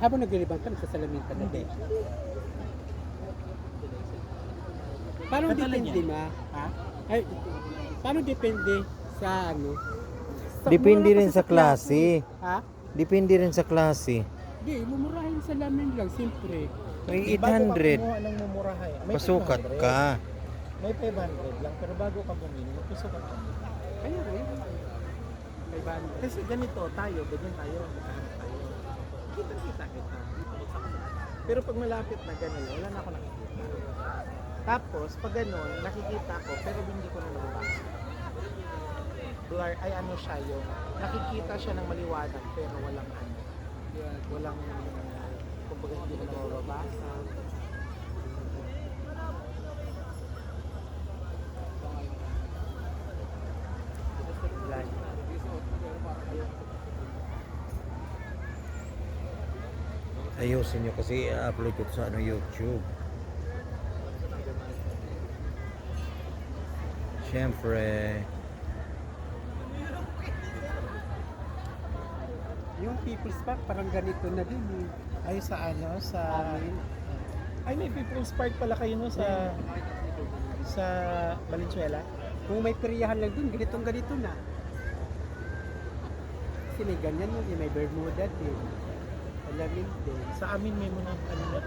Habang naglilibang ka, nagsasalamin ka na Hindi. din. Paano Padala depende niya. ma? Ha? Ay, paano depende sa ano? Depende mura rin kasi sa klase. Ha? Depende rin sa klase. Hindi, mumurahin sa lamin lang, siyempre. May Bago ka 800. kumuha ng mumurahay. May Pasukat 500. ka. May 500 lang, pero bago ka bumili, magpasukat ka. Kaya rin. Kay Bando. Kasi ganito, ganyan tayo, magkahanap tayo. Kita kita. Pero pag malapit na gano'n, wala na ako nakikita. Tapos, pag gano'n, nakikita ko, pero hindi ko na nababasa. Blur, ay ano siya yung, nakikita siya ng maliwanag, pero walang ano. Walang, kumbaga hindi mo na mababasa. Ayusin nyo kasi i-upload ko sa YouTube. Siyempre. Yung People's Park, parang ganito na din eh. Ay sa ano, sa... Amin. Ay, may People's Park pala kayo no sa Valenzuela. Kung may peryahan lang dun, ganito na. Kasi may ganyan yun, may Bermuda din. Alamin din. Sa amin may mga ano na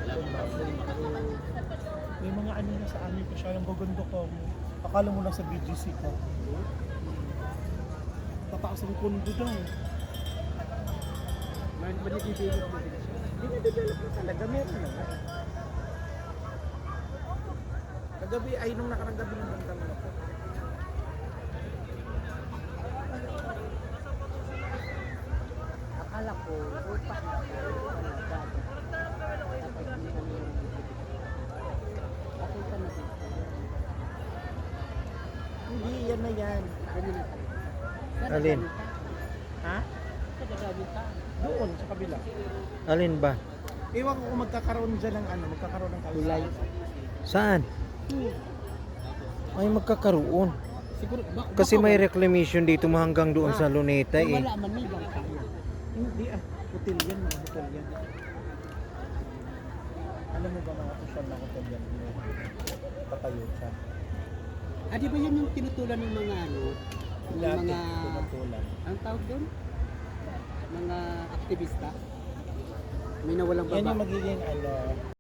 may mga ano na sa amin pa siya yung gugundo ko. Akala mo lang sa BGC ko. Tataas ang kondo daw. Manidevelop na din siya. Hindi na develop na talaga, meron na. Kagabi ay nung nakarang gabi lang kami na po. Akala ko, upak na ko, wala bago. Tapos hindi kami yung okay ka na dito. Hindi, yan na yan. Ganyan na talaga. Alin? Ha? Sa gagamit ka. Doon, sa kabila. Alin ba? Ewan ko kung magkakaroon dyan ng ano, magkakaroon ng Kulay. Saan? Ay magkakaroon. Siguro, Kasi may reclamation dito hanggang doon sa Luneta eh. Wala man may bang kaya. Hindi hotel yan, mga hotel yan. Alam mo ba mga hotel na hotel yan? Patayo siya. Ah, di ba yan yung tinutulan ng mga ano? Ng Dati, mga, tumatulan. ang tawag doon? Mga aktivista? May nawalang Yan baba. yung magiging ano,